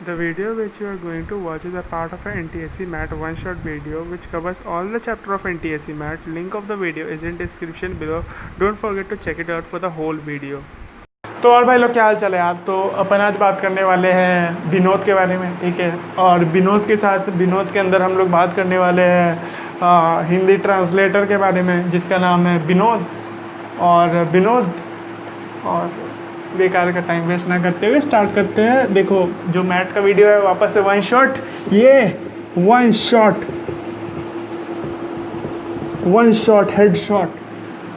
The video which you are going to watch is a part of a NTSC MAT one-shot video which covers all the chapter of NTSC MAT. Link of the video is in description below. Don't forget to check it out for the whole video. तो और भाई लोग क्या हाल चाल है यार। तो अपन आज बात करने वाले हैं विनोद के बारे में, ठीक है। और विनोद के साथ विनोद के अंदर हम लोग बात करने वाले हैं हिंदी ट्रांसलेटर के बारे में जिसका नाम है विनोद। और बेकार का टाइम वेस्ट ना करते हुए स्टार्ट करते हैं। देखो जो मैट का वीडियो है वापस से वन शॉट हेड शॉट,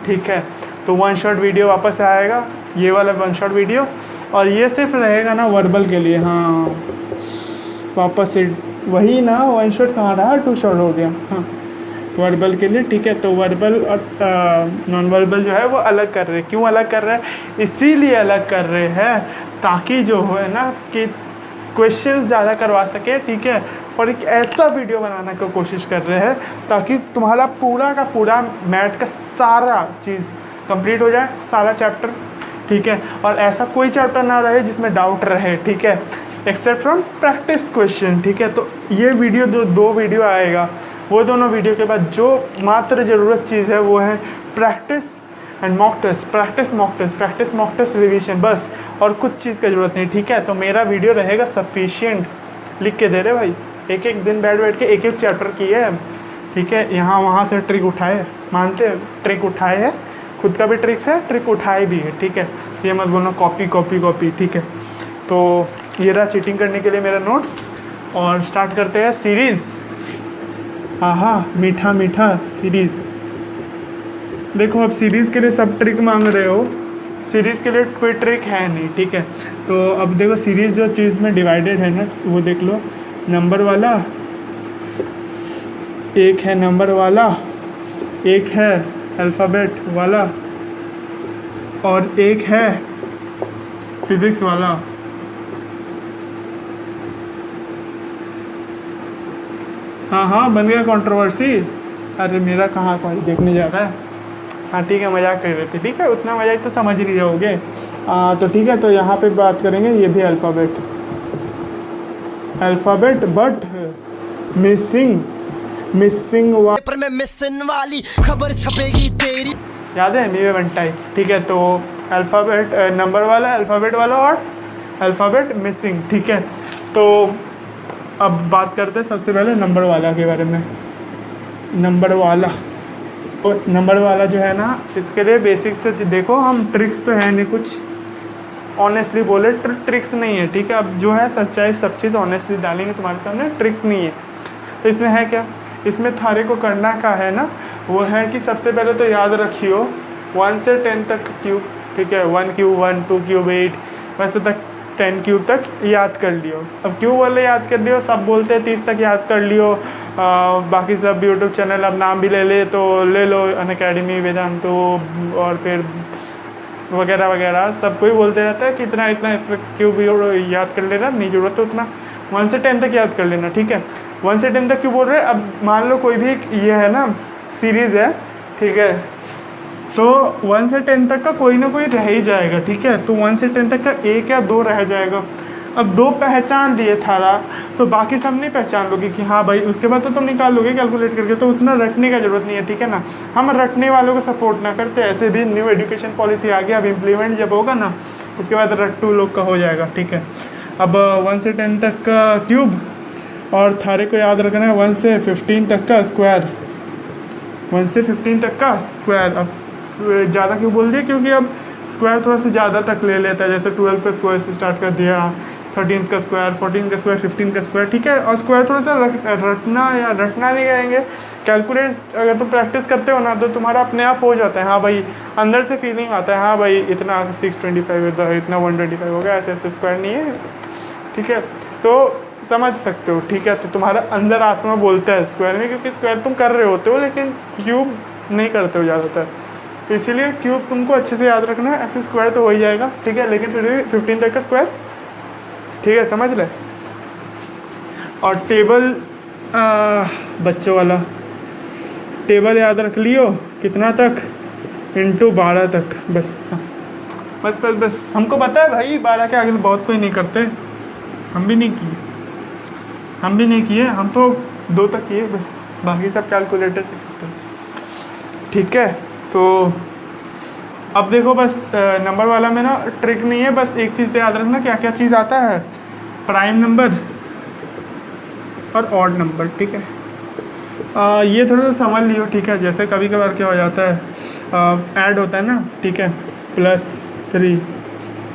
ठीक है। तो वन शॉट वीडियो वापस से आएगा, ये वाला वन शॉट वीडियो। और ये सिर्फ रहेगा ना वर्बल के लिए। हाँ वापस से वही ना, वन शॉट कहाँ रहा, टू शॉट हो गया। हाँ वर्बल के लिए, ठीक है। तो वर्बल और नॉन वर्बल जो है वो अलग कर रहे हैं। क्यों अलग कर रहे हैं? इसीलिए अलग कर रहे हैं ताकि जो है ना कि क्वेश्चंस ज़्यादा करवा सके, ठीक है। और एक ऐसा वीडियो बनाने की कोशिश कर रहे हैं ताकि तुम्हारा पूरा का पूरा मैथ का सारा चीज़ कंप्लीट हो जाए, सारा चैप्टर, ठीक है। और ऐसा कोई चैप्टर ना रहे जिसमें डाउट रहे, ठीक है, एक्सेप्ट फ्रॉम प्रैक्टिस क्वेश्चन, ठीक है। तो ये वीडियो दो वीडियो आएगा। वो दोनों वीडियो के बाद जो मात्र ज़रूरत चीज़ है वो है practice and mock test, practice mock test revision, बस। और कुछ चीज़ की ज़रूरत नहीं, ठीक है। तो मेरा वीडियो रहेगा सफिशिएंट। लिख के दे रहे भाई, एक दिन बैठ के एक चैप्टर किए है, ठीक है। यहाँ वहाँ से ट्रिक उठाए, मानते हैं ट्रिक उठाए है, खुद का भी ट्रिक्स है, ट्रिक उठाए भी है, ठीक है। ये मत बोलना कॉपी, ठीक है। तो ये रहा चीटिंग करने के लिए मेरा नोट्स। और स्टार्ट करते हैं सीरीज़। हाँ मीठा सीरीज़। देखो अब सीरीज़ के लिए सब ट्रिक मांग रहे हो, सीरीज़ के लिए कोई ट्रिक है नहीं, ठीक है। तो अब देखो सीरीज़ जो चीज़ में डिवाइडेड है ना वो देख लो। नंबर वाला एक है, नंबर वाला एक है, अल्फ़ाबेट वाला, और एक है फिज़िक्स वाला। हाँ बन गया कंट्रोवर्सी। अरे मेरा कहाँ कोई देखने जा रहा है। हाँ ठीक है, मजाक कर रहे थे, ठीक है। उतना मजाक तो समझ ही नहीं जाओगे। तो ठीक है, तो यहाँ पे बात करेंगे। ये भी अल्फ़ाबेट बट मिसिंग पेपर में मिसिंग वाली खबर छपेगी तेरी, याद है नीवे बनटाई, ठीक है। तो अल्फ़ाबेट नंबर वाला, अल्फ़ाबेट वाला और अल्फ़ाबेट मिसिंग, ठीक है। तो अब बात करते हैं सबसे पहले नंबर वाला के बारे में। नंबर वाला जो है ना, इसके लिए बेसिक से देखो, हम ट्रिक्स तो है नहीं कुछ, ऑनेस्टली बोले ट्रिक्स नहीं है, ठीक है। अब जो है सच्चाई सब चीज़ ऑनेस्टली डालेंगे तुम्हारे सामने, ट्रिक्स नहीं है। तो इसमें है क्या, इसमें थारे को करना का है ना, वो है कि सबसे पहले तो याद रखियो 1 से 10 तक क्यूब, ठीक है। 1 क्यूब 1, 2 क्यूब 8, बस तक 10 क्यूब तक याद कर लियो। अब क्यूब वाले याद कर लियो, सब बोलते हैं 30 तक याद कर लियो। बाकी सब यूट्यूब चैनल अब नाम भी ले ले तो ले लो, अनअकैडमी, वेदांतो और फिर वगैरह वगैरह, सब कोई बोलते रहता है कि इतना क्यूब याद कर लेना, नहीं ज़रूरत है उतना। 1 से 10 तक याद कर लेना, ठीक है। 1 से 10 तक क्यों बोल रहे हैं? अब मान लो कोई भी ये है ना सीरीज़ है, ठीक है। तो 1 से 10 तक का कोई ना कोई रह ही जाएगा, ठीक है। तो 1 से 10 तक का 1 या 2 रह जाएगा। अब 2 पहचान लिए थारा, तो बाकी सब नहीं पहचान लोगे कि हाँ भाई, उसके बाद तो तुम निकाल लोगे कैलकुलेट करके। तो उतना रटने का ज़रूरत नहीं है, ठीक है ना। हम रटने वालों को सपोर्ट ना करते। ऐसे भी न्यू एजुकेशन पॉलिसी आ गया, अब इम्प्लीमेंट जब होगा ना उसके बाद रट्टू लोग का हो जाएगा, ठीक है। अब 1 से 10 तक का क्यूब, और थारे को याद रखना है 1 से 15 तक का स्क्वायर। 1 से 15 तक का स्क्वायर। अब ज़्यादा क्यों बोल दिया? क्योंकि अब स्क्वायर थोड़ा सा ज़्यादा तक ले लेता है। जैसे 12 का स्क्वायर से स्टार्ट कर दिया, 13 का स्क्वायर, 14 का स्क्वायर, 15 का स्क्वायर, ठीक है। और स्क्वायर थोड़ा सा रटना नहीं कहेंगे, कैलकुलेट अगर तुम प्रैक्टिस करते हो ना तो तुम्हारा अपने आप हो जाता है। हाँ भाई, अंदर से फीलिंग आता है, हाँ भाई इतना 625 इतना 125 हो गया, ऐसे स्क्वायर नहीं है, ठीक है। तो समझ सकते हो, ठीक है। तो तुम्हारा अंदर आत्मा बोलता है स्क्वायर में, क्योंकि स्क्वायर तुम कर रहे होते हो लेकिन क्यूब नहीं करते हो ज़्यादातर। तो इसीलिए क्यूब तुमको अच्छे से याद रखना है। ऐसे स्क्वायर तो हो ही जाएगा, ठीक है, लेकिन फिर भी 15 तक का स्क्वायर, ठीक है, समझ ले। और टेबल बच्चों वाला टेबल याद रख लियो, कितना तक, इंटू 12 तक, बस। हाँ बस हमको पता है भाई, 12 के आगे बहुत कोई नहीं करते, हम भी नहीं किए, हम तो 2 तक किए बस, बाकी सब कैलकुलेटर से करते हैं। ठीक है, तो अब देखो बस नंबर वाला में ना ट्रिक नहीं है, बस एक चीज़ याद रखना क्या क्या चीज़ आता है, प्राइम नंबर और ऑड नंबर। ठीक है, ये थोड़ा सा समझ लियो। ठीक है, जैसे कभी कभार क्या हो जाता है, ऐड होता है ना, ठीक है, +3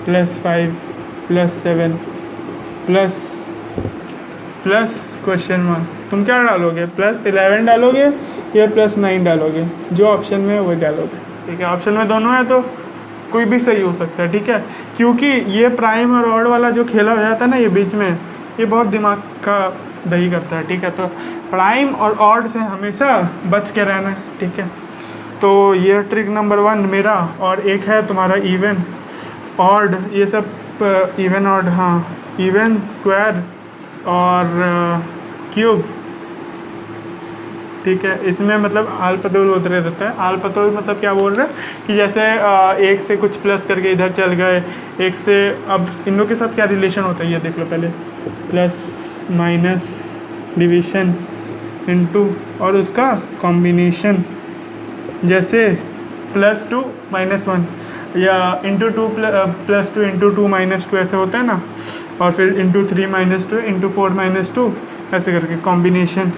+5 +7 प्लस क्वेश्चन मार्क, तुम क्या डालोगे, +11 डालोगे या +9 डालोगे, जो ऑप्शन में है वही डालोगे। ठीक है, ऑप्शन में दोनों है तो कोई भी सही हो सकता है। ठीक है, क्योंकि ये प्राइम और ऑड वाला जो खेला हो जाता है ना ये बीच में, ये बहुत दिमाग का दही करता है। ठीक है, तो प्राइम और ऑड से हमेशा बच के रहना है। ठीक है, तो ये ट्रिक नंबर 1 मेरा, और एक है तुम्हारा इवन ऑड, ये सब इवन ऑड, हाँ इवन स्क्वायर और क्यूब। ठीक है, इसमें मतलब आल पतोल उतरे रहता है। आल पतोल मतलब क्या बोल रहे हैं कि जैसे एक से कुछ प्लस करके इधर चल गए, एक से, अब इन लोग के साथ क्या रिलेशन होता है ये देख लो पहले, प्लस माइनस डिवीजन इनटू और उसका कॉम्बिनेशन, जैसे +2 -1 या ×2 +2 ×2 -2 ऐसे होता है ना, और फिर ×3 -2 ×4 -2 ऐसे करके कॉम्बिनेशन।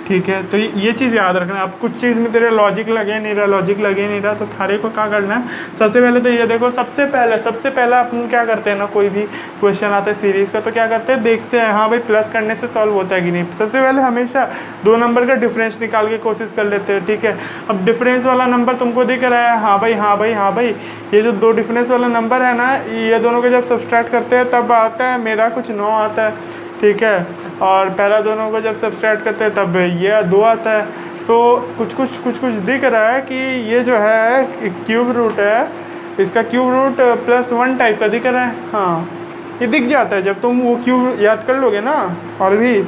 ठीक है, तो ये चीज़ याद रखना। अब कुछ चीज़ में तेरे लॉजिक लगे नहीं रहा, तो थारे को क्या करना है, सबसे पहले तो ये देखो, सबसे पहले अपन क्या करते हैं ना, कोई भी क्वेश्चन आता है सीरीज़ का तो क्या करते हैं, देखते हैं हाँ भाई प्लस करने से सॉल्व होता है कि नहीं। सबसे पहले हमेशा 2 नंबर का डिफरेंस निकाल के कोशिश कर लेते हैं। ठीक है, अब डिफरेंस वाला नंबर तुमको दिख रहा है, हाँ भाई ये जो 2 डिफरेंस वाला नंबर है ना, ये दोनों को जब सब्सट्रैक्ट करते हैं तब आता है मेरा कुछ 9 आता है। ठीक है, और पहला दोनों को जब सब्सट्रैक्ट करते हैं तब ये 2 आता है। तो कुछ दिख रहा है कि ये जो है क्यूब रूट है, इसका क्यूब रूट +1 टाइप का दिख रहा है। हाँ, ये दिख जाता है जब तुम वो क्यूब याद कर लोगे ना, और भी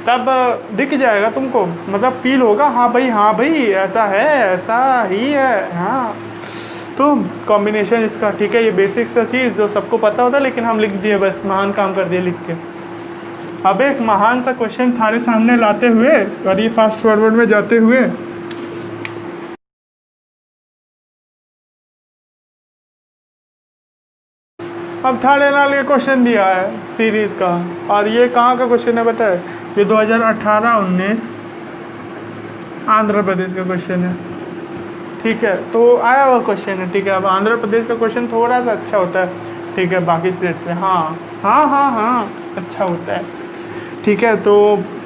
तब दिख जाएगा तुमको, मतलब फील होगा हाँ भाई ऐसा है, ऐसा ही है। हाँ, तो कॉम्बिनेशन इसका। ठीक है, ये बेसिक सा चीज़ जो सबको पता होता है, लेकिन हम लिख दिए, बस महान काम कर दिए लिख के। अब एक महान सा क्वेश्चन थारे सामने लाते हुए और ये फास्ट फॉरवर्ड में जाते हुए, अब थारे नाल ये क्वेश्चन दिया है सीरीज़ का, और ये कहाँ का क्वेश्चन है पता है, ये 2018-19 आंध्र प्रदेश का क्वेश्चन है। ठीक है, तो आया हुआ क्वेश्चन है। ठीक है, अब आंध्र प्रदेश का क्वेश्चन थोड़ा सा अच्छा होता है। ठीक है, बाकी स्टेट से हाँ अच्छा होता है। ठीक है, तो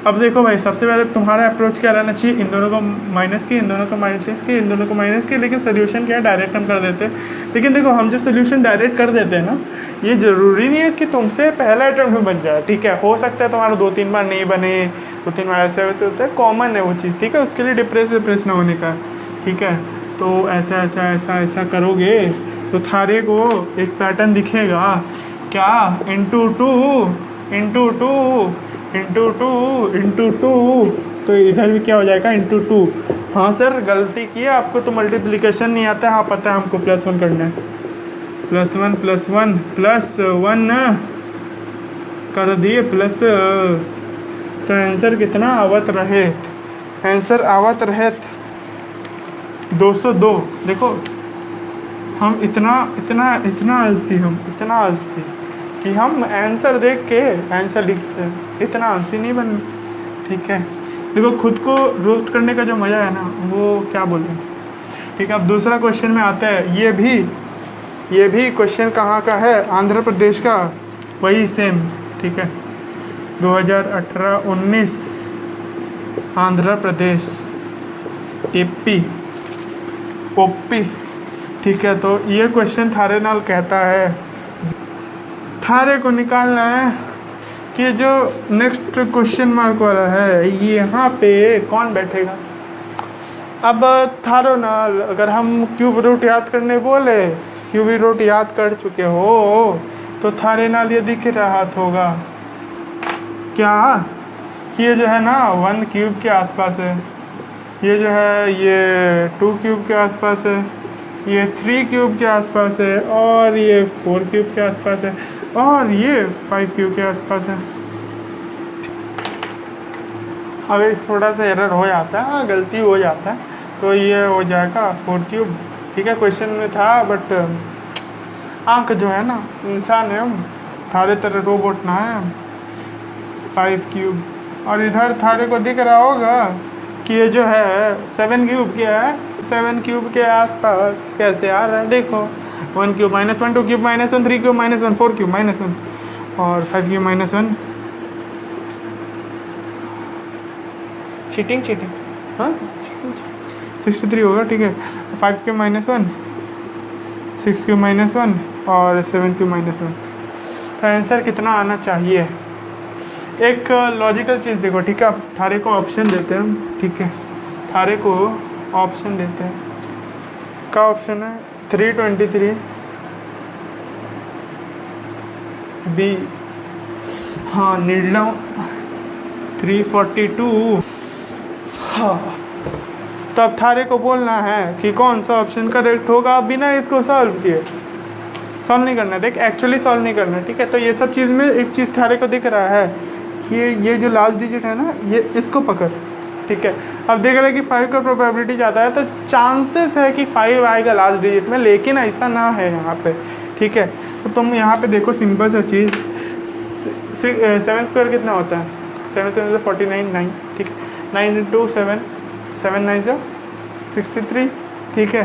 अब देखो भाई, सबसे पहले तुम्हारा अप्रोच क्या रहना चाहिए, इन दोनों को माइनस के, इन दोनों को माइनस के, इन दोनों को माइनस के, लेकिन सोल्यूशन क्या है, डायरेक्ट हम कर देते हैं। लेकिन देखो, हम जो सोल्यूशन डायरेक्ट कर देते हैं ना, ये ज़रूरी नहीं है कि तुमसे पहला अटैम्प्ट में बन जाए। ठीक है, हो सकता है तुम्हारा 2-3 बार नहीं बने, 2-3 बार ऐसे वैसे होता है, कॉमन है वो चीज़। ठीक है, उसके लिए डिप्रेस ना होने का। ठीक है, तो ऐसा करोगे तो थारे को एक पैटर्न दिखेगा, क्या, ×2 तो इधर भी क्या हो जाएगा, ×2। हाँ सर, गलती की है, आपको तो मल्टीप्लिकेशन नहीं आता है। हाँ पता है, हमको +1 करना है, +1 कर दिए प्लस, तो आंसर कितना आवत रहे, आंसर आवत रहे 202। देखो, हम इतना आलसी कि हम आंसर देख के आंसर लिखते हैं, इतना आलसी नहीं बन। ठीक है, देखो, खुद को रोस्ट करने का जो मज़ा है ना, वो क्या बोलें। ठीक है, अब दूसरा क्वेश्चन में आता है, ये भी क्वेश्चन कहाँ का है, आंध्र प्रदेश का, वही सेम। ठीक है, 2018-19 आंध्र प्रदेश, ओपी। ठीक है, तो ये क्वेश्चन थारे नाल कहता है, थारे को निकालना है कि जो नेक्स्ट क्वेश्चन मार्क वाला है, ये यहाँ पे कौन बैठेगा। अब थारो नाल अगर हम क्यूब रूट याद करने बोले, क्यूब रूट याद कर चुके हो, तो थारे नाल ये दिख रहा होगा क्या, ये जो है ना 1 क्यूब के आसपास है, ये जो है ये 2 क्यूब के आसपास है, ये 3 क्यूब के आसपास है, और ये 4 क्यूब के आसपास है। और ये 5 क्यूब के आसपास है। अगर थोड़ा सा एरर हो जाता है, हाँ गलती हो जाता है, तो ये हो जाएगा 4 क्यूब। ठीक है, क्वेश्चन में था बट आंक जो है ना, इंसान है हम, थारे तरह रोबोट ना है। 5 क्यूब, और इधर थारे को दिख रहा होगा कि ये जो है 7 क्यूब क्या है, 7 क्यूब के आसपास कैसे आ रहा है देखो। 1 क्यूब -1, 2 क्यूब -1, 3 क्यूब -1, 4 क्यूब -1 और 5 क्यूब -1। चीटिंग हाँ 63 होगा। ठीक है, 5 क्यूब -1, 6 क्यूब -1 और 7 क्यूब -1। तो आंसर कितना आना चाहिए? एक लॉजिकल चीज़ देखो। ठीक है, अब थारे को ऑप्शन देते हैं हम। ठीक है, थारे को ऑप्शन देते हैं। का ऑप्शन है 323 बी, हाँ नीडला 342। हाँ, तो अब थारे को बोलना है कि कौन सा ऑप्शन करेक्ट होगा बिना इसको सॉल्व किए। सॉल्व नहीं करना, देख एक्चुअली सॉल्व नहीं करना। ठीक है, तो ये सब चीज़ में एक चीज़ थारे को दिख रहा है कि ये जो लास्ट डिजिट है ना, ये इसको पकड़। ठीक है, अब देख रहे हैं कि 5 का प्रोबेबिलिटी ज़्यादा है, तो चांसेस है कि 5 आएगा लास्ट डिजिट में, लेकिन ऐसा ना है यहाँ पे। ठीक है, तो तुम यहाँ पे देखो सिंपल सा चीज़, 7 स्क्वायर कितना होता है? 7 से 49, 9। ठीक है, 9 × 7, 7 9 से 63। ठीक है,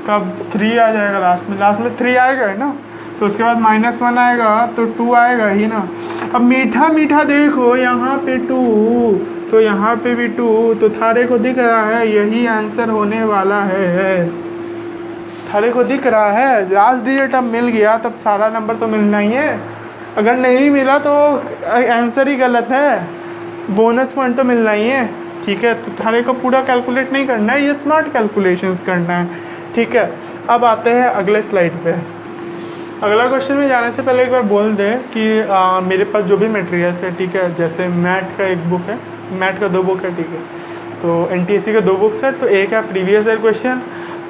तो अब 3 आ जाएगा लास्ट में 3 आएगा है ना, तो उसके बाद -1 आएगा तो 2 आएगा ही ना। अब मीठा मीठा देखो, यहाँ पे 2 तो यहाँ पे भी 2, तो थारे को दिख रहा है यही आंसर होने वाला है। थारे को दिख रहा है लास्ट डिजिट अब मिल गया, तब सारा नंबर तो मिलना ही है। अगर नहीं मिला तो आंसर ही गलत है, बोनस पॉइंट तो मिलना ही है। ठीक है, तो थारे को पूरा कैलकुलेट नहीं करना है, ये स्मार्ट कैलकुलेशंस करना है। ठीक है, अब आते हैं अगले स्लाइड पे। अगला क्वेश्चन में जाने से पहले एक बार बोल दें कि मेरे पास जो भी मटेरियल्स है, ठीक है, जैसे मैथ का एक बुक है, मैथ का 2 बुक है। ठीक है, तो एनटीएससी का 2 बुक्स है, तो एक है प्रीवियस ईयर क्वेश्चन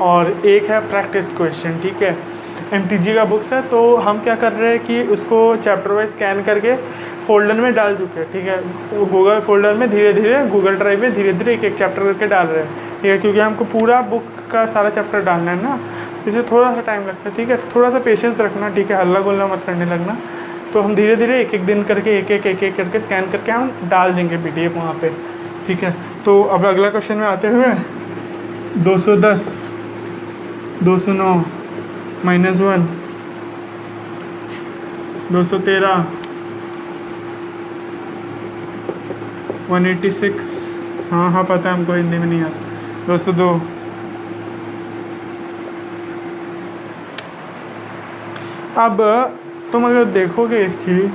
और एक है प्रैक्टिस क्वेश्चन। ठीक है, एमटीजी का बुक्स है, तो हम क्या कर रहे हैं कि उसको चैप्टर वाइज स्कैन करके फोल्डर में डाल चुके हैं। ठीक है, गूगल फोल्डर में धीरे धीरे, गूगल ड्राइव में धीरे धीरे एक चैप्टर करके डाल रहे हैं। ठीक है, क्योंकि हमको पूरा बुक का सारा चैप्टर डालना है ना, इसमें थोड़ा सा टाइम लगता है। ठीक है, थोड़ा सा पेशेंस रखना। ठीक है, हल्ला गुल्ला मत करने लगना। तो हम धीरे धीरे एक दिन करके एक एक करके स्कैन करके हम डाल देंगे PDF वहाँ पे। ठीक है, तो अब अगला क्वेश्चन में आते हुए 210, 209 -1, 213, 186, हाँ पता है हमको, हिंदी में नहीं आता। 202, अब तुम अगर देखोगे एक चीज़,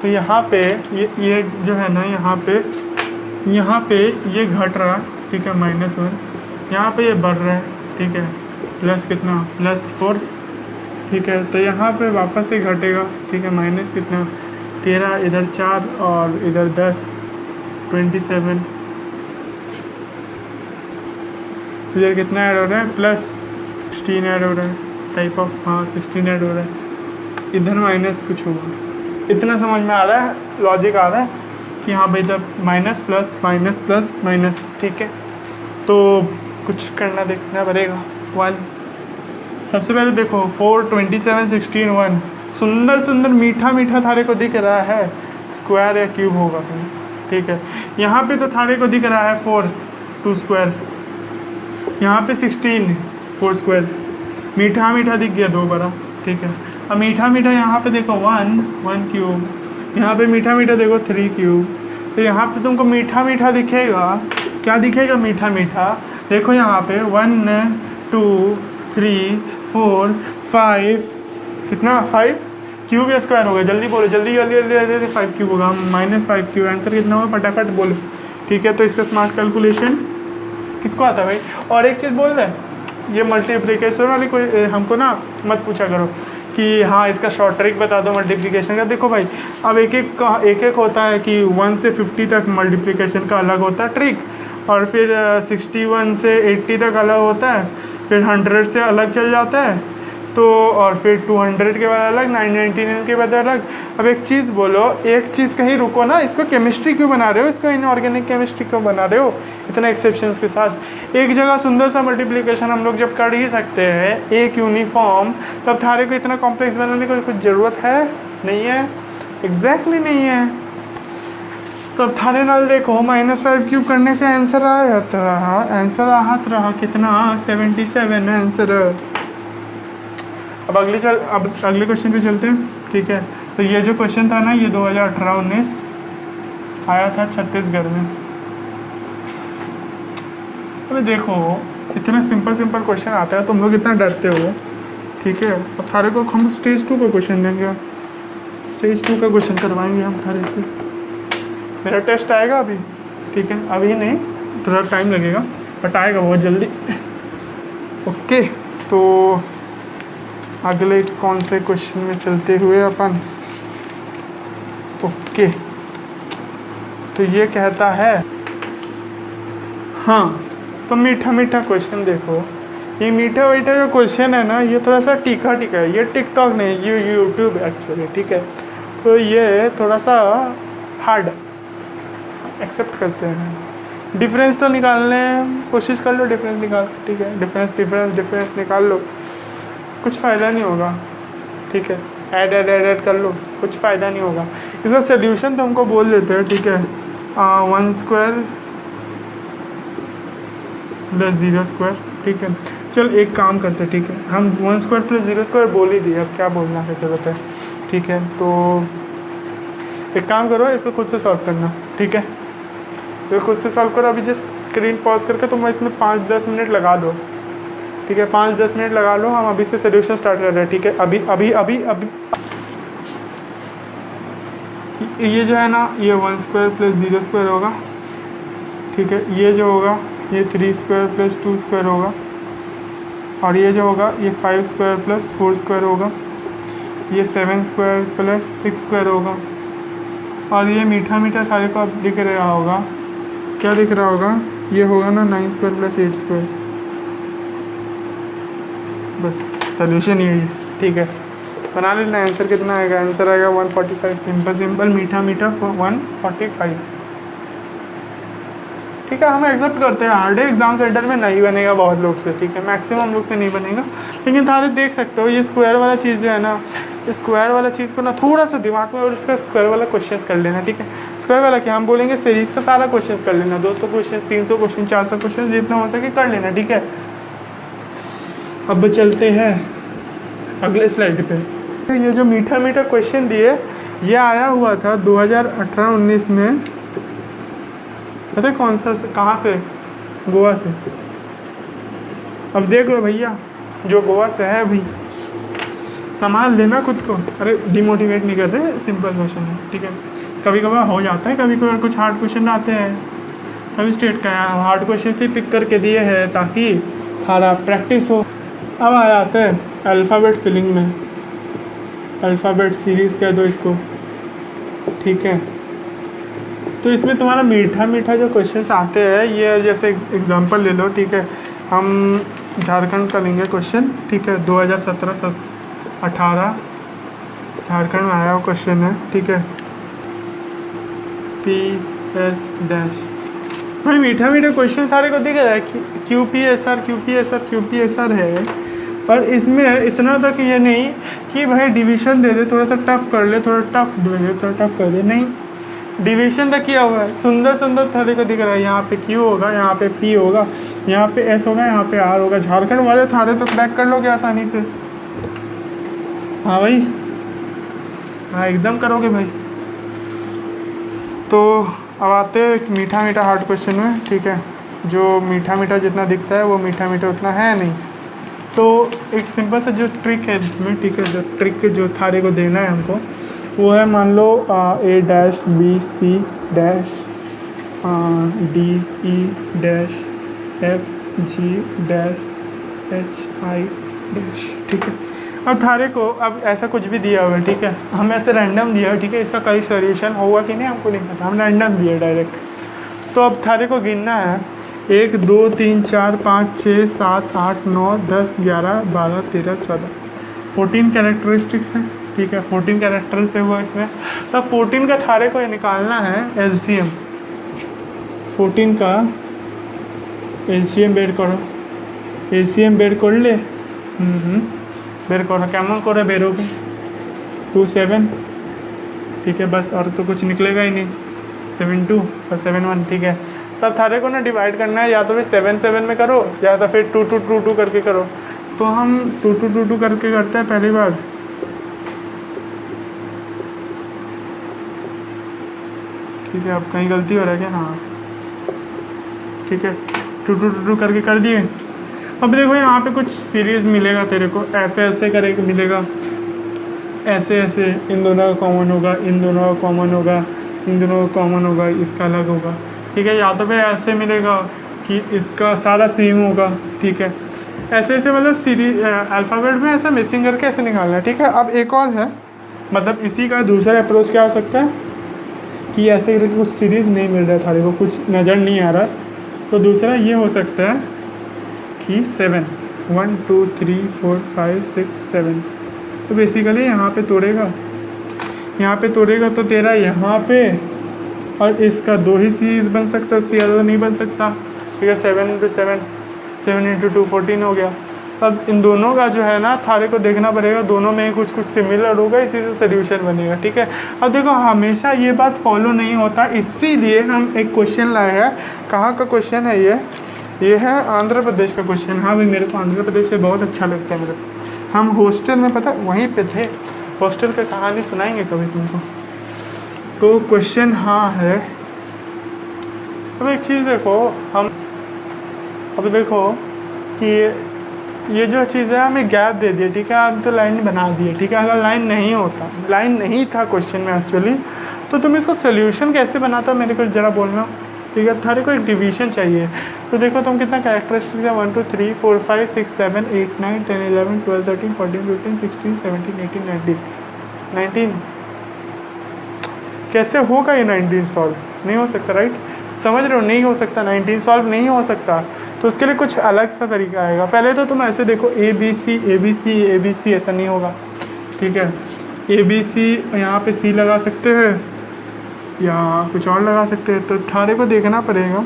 तो यहाँ पे ये जो है ना, यहाँ पे ये घट रहा। ठीक है, -1, यहाँ पे ये बढ़ रहा है। ठीक है, प्लस कितना, +4। ठीक है, तो यहाँ पे वापस से घटेगा। ठीक है, माइनस कितना, 13, इधर 4 और इधर 10, 27। इधर कितना ऐड हो रहा है, +16 ऐड हो रहा है, टाइप ऑफ, हाँ 16 ऐड हो रहा है। इधर माइनस कुछ होगा। इतना समझ में आ रहा है, लॉजिक आ रहा है कि हाँ भाई, जब minus plus minus plus minus. ठीक है, तो कुछ करना देखना पड़ेगा। 1 सबसे पहले देखो, 4, 27, 16, 1 सुंदर सुंदर मीठा मीठा थारे को दिख रहा है, स्क्वायर या क्यूब होगा। ठीक है, यहाँ पे तो थारे को दिख रहा है 4, 2 स्क्वायर, यहाँ पे 16, 4 स्क्वायर, मीठा मीठा दिख गया 2 बड़ा। ठीक है, अब मीठा मीठा यहाँ पे देखो 1 क्यूब, यहाँ पे मीठा मीठा देखो 3 क्यूब। तो यहाँ पे तुमको मीठा मीठा दिखेगा, क्या दिखेगा मीठा मीठा, देखो यहाँ पे 1 2 3 4 5, कितना 5 क्यूब या स्क्वायर होगा, जल्दी बोलो, जल्दी जल्दी जल्दी जल्दी। 5 क्यूब होगा, -5 क्यूब। आंसर कितना होगा, फटाफट बोलो। ठीक है, तो इसका स्मार्ट कैलकुलेशन किसको आता है भाई? और एक चीज़ बोल रहे, ये मल्टीप्लिकेशन वाली कोई हमको ना मत पूछा करो कि हाँ इसका शॉर्ट ट्रिक बता दो मल्टीप्लिकेशन का। देखो भाई, अब एक एक होता है कि 1 से 50 तक मल्टीप्लिकेशन का अलग होता है ट्रिक, और फिर 61 से 80 तक अलग होता है, फिर 100 से अलग चल जाता है, तो और फिर 200 के बाद अलग, 999 के बाद अलग। अब एक चीज़ बोलो, एक चीज़ कहीं रुको ना, इसको केमिस्ट्री क्यों बना रहे हो, इसको इनऑर्गेनिक केमिस्ट्री क्यों बना रहे हो इतना एक्सेप्शंस के साथ। एक जगह सुंदर सा मल्टीप्लिकेशन हम लोग जब कर ही सकते हैं एक यूनिफॉर्म, तब थारे को इतना कॉम्प्लेक्स बनाने की कुछ ज़रूरत है नहीं है, एग्जैक्टली नहीं है। तो अब थारे नाल देखो -5 क्यूब करने से आंसर रहा कितना 77 आंसर। अब अगले क्वेश्चन पे चलते हैं, ठीक है। तो ये जो क्वेश्चन था ना, ये 2018-19 आया था छत्तीसगढ़ में। अरे देखो इतना सिंपल क्वेश्चन आता है, तुम लोग इतना डरते हो, ठीक है। अब थारे को हम स्टेज 2 का क्वेश्चन देंगे, स्टेज 2 का क्वेश्चन करवाएंगे हम थारे से। मेरा टेस्ट आएगा अभी, ठीक है, अभी नहीं, थोड़ा टाइम लगेगा बट आएगा बहुत जल्दी। ओके, तो अगले कौन से क्वेश्चन में चलते हुए अपन, ओके। तो ये कहता है, हाँ, तो मीठा क्वेश्चन देखो, ये मीठा जो क्वेश्चन है ना, ये थोड़ा सा तीखा है, ये टिकटॉक नहीं, ये यूट्यूब एक्चुअली, ठीक है। तो ये थोड़ा सा हार्ड एक्सेप्ट करते हैं। डिफरेंस तो निकालने कोशिश कर लो, डिफरेंस निकाल, ठीक है, डिफरेंस निकाल लो, कुछ फ़ायदा नहीं होगा, ठीक है। ऐड कर लो, कुछ फ़ायदा नहीं होगा। इसका सोल्यूशन तो हमको बोल देते हैं, ठीक है, 1 स्क्वायर प्लस 0 स्क्वायर, ठीक है। चल एक काम करते हैं, ठीक है, हम 1 स्क्वायर प्लस 0 स्क्वायर बोल ही दिए, अब क्या बोलना है जरूरत है, ठीक है। तो एक काम करो, इसको खुद से सॉल्व करना, ठीक है, तो खुद से सॉल्व करो। अभी जस्ट स्क्रीन पॉज करके तुम इसमें 5-10 मिनट लगा दो, ठीक है, 5-10 मिनट लगा लो। हम अभी से सोल्यूशन स्टार्ट कर रहे हैं, ठीक है। अभी ये जो है ना, ये 1 स्क्वायर प्लस 0 स्क्वायर होगा, ठीक है। ये जो होगा ये 3 स्क्वायर प्लस 2 स्क्वायर होगा, और ये जो होगा ये 5 स्क्वायर प्लस 4 स्क्वायर होगा, ये 7 स्क्वायर प्लस 6 स्क्वायर होगा, और ये मीठा सारे को अब दिख रहा होगा, क्या दिख रहा होगा, ये होगा ना 9 स्क्वायर प्लस 8 स्क्वायर। बस सोल्यूशन यही है, ठीक है। बना लेना, आंसर कितना आएगा, आंसर आएगा 145। सिंपल मीठा 145, ठीक है। हम एक्सेप्ट करते हैं हार्ड एग्जाम सेंटर में नहीं बनेगा बहुत लोग से, ठीक है, मैक्सिमम लोग से नहीं बनेगा, लेकिन थारे देख सकते हो ये स्क्वायर वाला चीज़ जो है ना, इस स्क्वायर वाला चीज़ को ना थोड़ा सा दिमाग में और इसका स्क्वायर वाला क्वेश्चन कर लेना, ठीक है। स्क्वायर वाला क्या हम बोलेंगे, सीरीज का सारा क्वेश्चन कर लेना, 200 क्वेश्चन, 300 क्वेश्चन, 400 क्वेश्चन, जितना हो सके कर लेना, ठीक है। अब चलते हैं अगले स्लाइड पे। ये जो मीठा क्वेश्चन दिए, ये आया हुआ था 2018-19 में, पता है कौन सा, कहाँ से, गोवा से। अब देख लो भैया, जो गोवा से है भाई संभाल लेना खुद को, अरे डिमोटिवेट नहीं कर रहे, सिंपल क्वेश्चन है, ठीक है। कभी कभार हो जाता है, कभी कभार कुछ हार्ड क्वेश्चन आते हैं, सभी स्टेट का हार्ड क्वेश्चन से पिक करके दिए हैं ताकि हमारा प्रैक्टिस हो। अब आ जाते हैं अल्फ़ाबेट फिलिंग में, अल्फ़ाबेट सीरीज़ कह दो इसको, ठीक है। तो इसमें तुम्हारा मीठा जो क्वेश्चंस आते हैं, ये जैसे एग्जांपल ले लो, ठीक है। हम झारखंड का लेंगे क्वेश्चन, ठीक है, 2017-18 झारखंड में आया हुआ क्वेश्चन है, ठीक है। PS डैश, भाई मीठा क्वेश्चन सारे को दिख रहा है, QPSR है, पर इसमें इतना तक ये नहीं कि भाई डिवीजन दे दे, थोड़ा सा टफ कर ले, थोड़ा टफ दे दे, थोड़ा टफ कर दे, नहीं, डिवीजन तक किया हुआ है, सुंदर थारे को दिख रहा है। यहाँ पे Q होगा, यहाँ पे P होगा, यहाँ पे S होगा, यहाँ पे R होगा। झारखंड वाले थारे तो क्रैक कर लोगे आसानी से, हाँ भाई, हाँ एकदम करोगे भाई। तो अब आते हैं मीठा हार्ड क्वेश्चन में, ठीक है। जो मीठा जितना दिखता है वो मीठा उतना है नहीं। तो एक सिंपल सा जो ट्रिक है इसमें, ठीक है, जो ट्रिक जो थारे को देना है हमको, वो है, मान लो A dash B C dash D E dash F G dash H I dash, ठीक है। अब थारे को अब ऐसा कुछ भी दिया हुआ है, ठीक है, हम ऐसे रैंडम दिया है, ठीक है। इसका कई सोल्यूशन होगा कि नहीं हमको नहीं पता, हम रैंडम दिया डायरेक्ट। तो अब थारे को गिनना है, 1 2 3 4 5 6 7 8 9 10 11 12 13 14, 14 कैरेक्टरिस्टिक्स हैं, ठीक है, 14 कैरेक्टर से हुआ इसमें। तब 14 का थारे को निकालना है एलसीएम, 14 का एलसीएम बेर करो, एलसीएम बेर कर ले, बेर करो, केमन करे बेरोगे 27, ठीक है, बस, और तो कुछ निकलेगा ही नहीं, 72 और 71, ठीक है। तब थारे को ना डिवाइड करना है, या तो फिर 7 7 में करो या तो फिर 2 2 2 2 करके करो। तो हम 2 2 2 2 करके करते हैं पहली बार, ठीक है। अब कहीं गलती हो रहा है क्या? हाँ, ठीक है, 2 2 2 2 करके कर दिए। अब देखो यहाँ पे कुछ सीरीज मिलेगा तेरे को, ऐसे ऐसे करके मिलेगा, ऐसे ऐसे, इन दोनों का कॉमन होगा, इन दोनों का कॉमन होगा, इन दोनों का कॉमन होगा, इसका अलग होगा, ठीक है। या तो फिर ऐसे मिलेगा कि इसका सारा सेम होगा, ठीक है। ऐसे ऐसे मतलब सीरीज अल्फ़ाबेट में ऐसा मिसिंग करके ऐसे निकालना है, ठीक है। अब एक और है, मतलब इसी का दूसरा अप्रोच क्या हो सकता है कि ऐसे करके कुछ सीरीज़ नहीं मिल रहा है थारे को, कुछ नज़र नहीं आ रहा, तो दूसरा ये हो सकता है कि 7 1 2 3 4 5 6 7, तो बेसिकली यहाँ पे तोड़ेगा, यहाँ पे तोड़ेगा तो तेरा यहाँ पे और इसका 2 ही सीरीज बन सकता है, उससे ज़्यादा तो नहीं बन सकता, ठीक है। 7 × 7 7 × 2 14 हो गया। अब इन दोनों का जो है ना थारे को देखना पड़ेगा, दोनों में कुछ कुछ सिमिलर होगा, इसी से सोल्यूशन बनेगा, ठीक है। अब देखो हमेशा ये बात फॉलो नहीं होता, इसीलिए हम एक क्वेश्चन लाए हैं। कहाँ का क्वेश्चन है ये है आंध्र प्रदेश का क्वेश्चन। हाँ भाई, मेरे को आंध्र प्रदेश से बहुत अच्छा लगता है मेरे को। हम हॉस्टल में, पता वहीं पे थे, हॉस्टल की कहानी सुनाएंगे कभी तुमको। तो क्वेश्चन हाँ है। अब एक चीज़ देखो, हम अब देखो कि ये जो चीज़ है हमें गैप दे दिया, ठीक है, अब तो लाइन बना दिए, ठीक है। अगर लाइन नहीं था क्वेश्चन में एक्चुअली, तो तुम इसको सोल्यूशन कैसे बनाता मेरे को ज़रा बोलना, ठीक है। थारे को एक डिवीजन चाहिए, तो देखो तुम कितना कैरेक्टरिस्टिक है, 1 2 3 4 5 6 7 8 9 10 11 12 13 14 15 16 17 18 19 कैसे होगा ये 19 सॉल्व? नहीं हो सकता, राइट? समझ रहे हो, नहीं हो सकता, 19 सॉल्व नहीं हो सकता। तो उसके लिए कुछ अलग सा तरीका आएगा। पहले तो तुम ऐसे देखो, ए बी सी ऐसा नहीं होगा, ठीक है। ए बी सी यहाँ पे सी लगा सकते हैं या कुछ और लगा सकते हैं, तो थारे को देखना पड़ेगा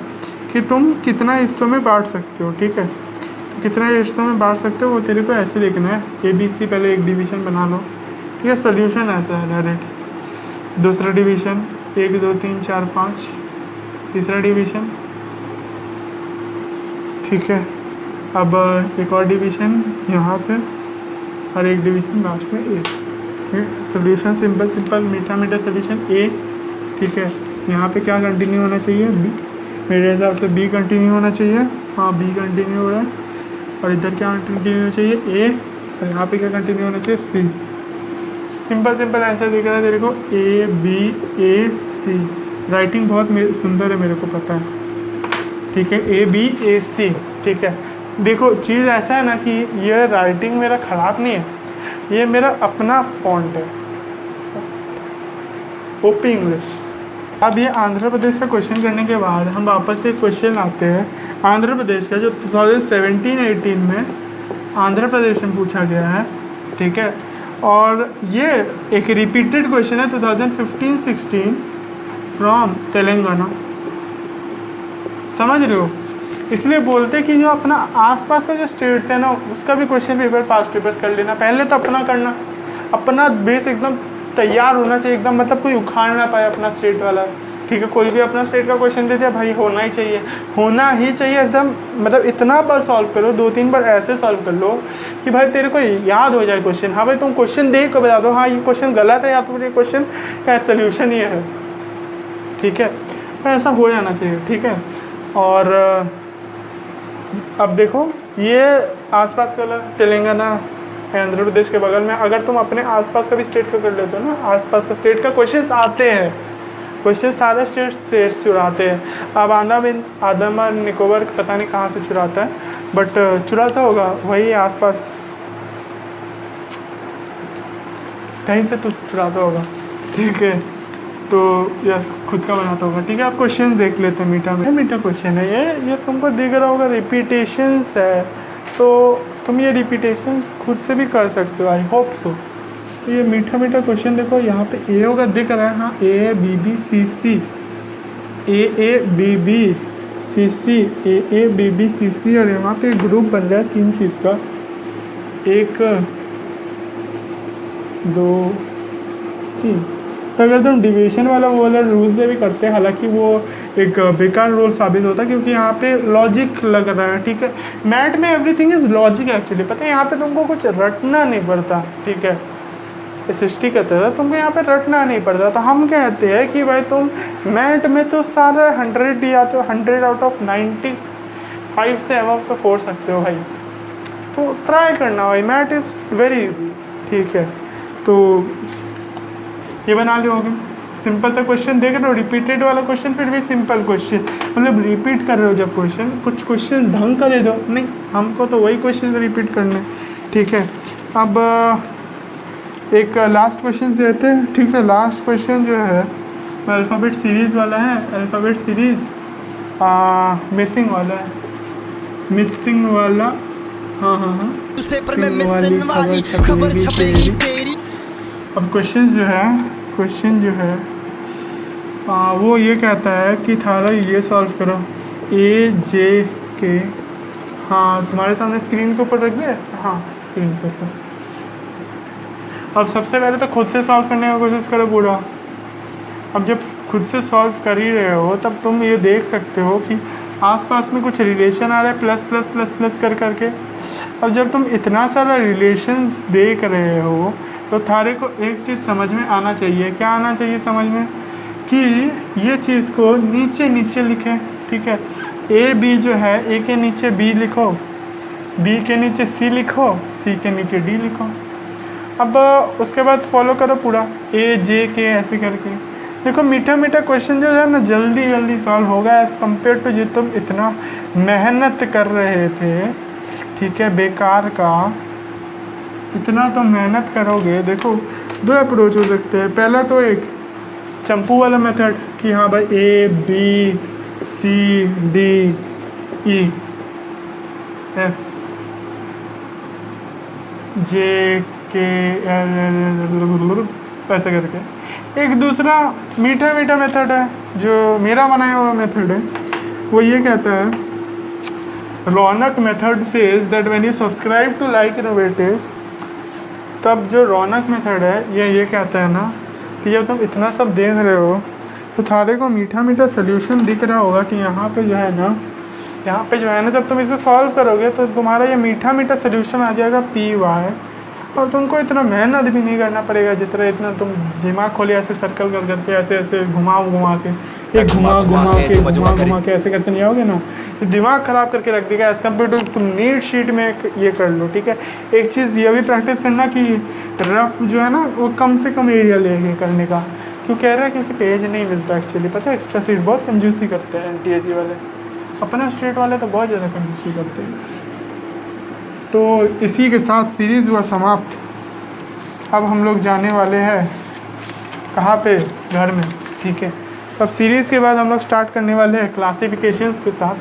कि तुम कितना हिस्सों में बांट सकते हो, ठीक है। तो कितना हिस्सों में बांट सकते हो वो तेरे को ऐसे देखना है। ए बी सी पहले एक डिवीज़न बना लो, ठीक है। सोल्यूशन ऐसा है डायरेक्ट। दूसरा डिवीज़न 1 2 3 4 5, तीसरा डिवीज़न, ठीक है। अब एक और डिवीज़न यहाँ पे और एक डिवीज़न लास्ट में ए, ठीक है। सोल्यूशन सिंपल मीठा सोल्यूशन ए, ठीक है। यहाँ पे क्या कंटिन्यू होना चाहिए? बी, मेरे हिसाब से बी कंटिन्यू होना चाहिए। हाँ, बी कंटिन्यू हो रहा है। और इधर क्या कंटिन्यू होना चाहिए? ए। और यहाँ पे क्या कंटिन्यू होना चाहिए? सी। सिंपल आंसर दिख रहा है तेरे को, A B A C. Writing बहुत सुंदर है, मेरे को पता है, ठीक है। ए बी ए सी, ठीक है। देखो चीज़ ऐसा है ना कि ये राइटिंग मेरा ख़राब नहीं है, ये मेरा अपना फॉन्ट है, ओपी इंग्लिश। अब ये आंध्र प्रदेश का क्वेश्चन करने के बाद हम वापस से क्वेश्चन आते हैं आंध्र प्रदेश का, जो 2017-18 में आंध्र प्रदेश में पूछा गया है, ठीक है। और ये एक रिपीटेड क्वेश्चन है 2015-16 फ्रॉम तेलंगाना, समझ रहे हो। इसलिए बोलते कि जो अपना आसपास का जो स्टेट्स है ना, उसका भी क्वेश्चन पेपर पास्ट पेपर्स कर लेना। पहले तो अपना करना, अपना बेस एकदम तैयार होना चाहिए एकदम, मतलब कोई उखाड़ ना पाए अपना स्टेट वाला, ठीक है। कोई भी अपना स्टेट का क्वेश्चन दे दिया भाई, होना ही चाहिए एकदम, मतलब इतना बार सॉल्व करो, 2-3 बार ऐसे सॉल्व कर लो कि भाई तेरे को याद हो जाए क्वेश्चन। हाँ भाई, तुम क्वेश्चन देख कर बता दो, हाँ ये क्वेश्चन गलत है या तो ये क्वेश्चन का सोल्यूशन ये है, ठीक है। तो ऐसा हो जाना चाहिए, ठीक है। और अब देखो ये आसपास का तेलंगाना है आंध्र प्रदेश के बगल में। अगर तुम अपने आसपास का भी स्टेट का कर लेते हो ना, आसपास का स्टेट का क्वेश्चंस आते हैं, क्वेश्चन सारे स्टेट चुराते हैं। अब अंडमान निकोबार पता नहीं कहाँ से चुराता है, बट चुराता होगा वही आसपास कहीं से तो चुराता होगा, ठीक है। तो या खुद का बनाता होगा, ठीक है। आप क्वेश्चन देख लेते हैं, मीठा क्वेश्चन है ये तुमको दिख रहा होगा, रिपीटेशंस है। तो तुम ये रिपीटेशन खुद से भी कर सकते हो, आई होप सो। तो ये मीठा मीठा क्वेश्चन देखो, यहाँ पे ए होगा दिख रहा है, हाँ A B B C C, A B B C C, A B B C C, और यहाँ पे ग्रुप बन रहा है 3 चीज़ का, 1 2 3। तो अगर तुम डिवीजन वाला वो वाला रूल से भी करते हैं, हालांकि वो एक बेकार रूल साबित होता है क्योंकि यहाँ पे लॉजिक लग रहा है, ठीक है। मैथ में एवरीथिंग इज़ लॉजिक एक्चुअली, पता है यहाँ पे तुमको कुछ रटना नहीं पड़ता, ठीक है। SST कहते हैं तुमको यहाँ पे रटना नहीं पड़ता। तो हम कहते हैं कि भाई तुम मैथ में तो सारा 100 या तो 100 आउट ऑफ 95 से अबव तो फोड़ सकते हो भाई, तो ट्राई करना भाई, मैथ इज़ वेरी इजी, ठीक है। तो ये बना लोगे, सिंपल सा क्वेश्चन देख रहे हो, रिपीटेड वाला क्वेश्चन, फिर भी सिंपल क्वेश्चन, मतलब रिपीट कर रहे हो जब क्वेश्चन, कुछ क्वेश्चन ढंग का दे दो, नहीं हमको तो वही क्वेश्चन रिपीट करने, ठीक है। अब एक लास्ट क्वेश्चन देते हैं, ठीक है। लास्ट क्वेश्चन जो है अल्फ़ाबेट सीरीज़ वाला है, अल्फ़ाबेट सीरीज़ मिसिंग वाला है, मिसिंग वाला, हाँ उस पेपर में मिसिंग वाली खबर छपेगी तेरी। अब क्वेश्चन जो है वो ये कहता है कि थारा ये सॉल्व करो, ए जे के, हाँ तुम्हारे सामने स्क्रीन के ऊपर रख दिया, हाँ स्क्रीन के ऊपर। अब सबसे पहले तो खुद से सॉल्व करने की कोशिश करो पूरा। अब जब खुद से सॉल्व कर ही रहे हो तब तुम ये देख सकते हो कि आसपास में कुछ रिलेशन आ रहा है, प्लस प्लस प्लस प्लस कर करके। अब जब तुम इतना सारा रिलेशंस देख रहे हो तो थारे को एक चीज़ समझ में आना चाहिए, क्या आना चाहिए समझ में, कि ये चीज़ को नीचे नीचे लिखें, ठीक है। ए बी जो है, ए के नीचे बी लिखो, बी के नीचे सी लिखो, सी के नीचे डी लिखो। अब उसके बाद फॉलो करो पूरा ए जे के ऐसे करके। देखो मीठा मीठा क्वेश्चन जो है ना जल्दी जल्दी सॉल्व होगा एज़ कम्पेयर टू जो तुम इतना मेहनत कर रहे थे, ठीक है, बेकार का इतना तो मेहनत करोगे। देखो 2 अप्रोच हो सकते हैं, पहला तो एक चंपू वाला मेथड कि हाँ भाई A B C D E F J K L ऐसे करके। एक दूसरा मीठा मीठा मेथड है जो मेरा बनाया हुआ मेथड है, वो ये कहता है, Raunak method says that when you subscribe to like innovative, तब जो रौनक मेथड है ये कहता है ना कि जब तुम इतना सब देख रहे हो तो थारे को मीठा मीठा सोल्यूशन दिख रहा होगा कि यहाँ पे जो है ना जब तुम इसे सॉल्व करोगे तो तुम्हारा ये मीठा मीठा सोल्यूशन आ जाएगा पी वाई, और तुमको इतना मेहनत भी नहीं करना पड़ेगा जितना तुम दिमाग खोले ऐसे सर्कल कर करके ऐसे घुमा के एक घुमा के ऐसे करके नहीं आओगे ना, तो दिमाग ख़राब करके रख देगा एज़ कम्पेयर टू तुम नीट शीट में ये कर लो, ठीक है। एक चीज़ ये भी प्रैक्टिस करना कि रफ जो है ना वो कम से कम एरिया लेंगे करने का, क्यों कह रहा है क्योंकि पेज नहीं मिलता एक्चुअली, पता है एक्स्ट्रा सीट बहुत कंजूसी करते हैं NTSC वाले, अपना स्टेट वाले तो बहुत ज़्यादा कंजूसी करते हैं। तो इसी के साथ सीरीज़ हुआ समाप्त। अब हम लोग जाने वाले हैं कहाँ पे, घर में, ठीक है। तब सीरीज़ के बाद हम लोग स्टार्ट करने वाले हैं क्लासिफिकेशंस के साथ।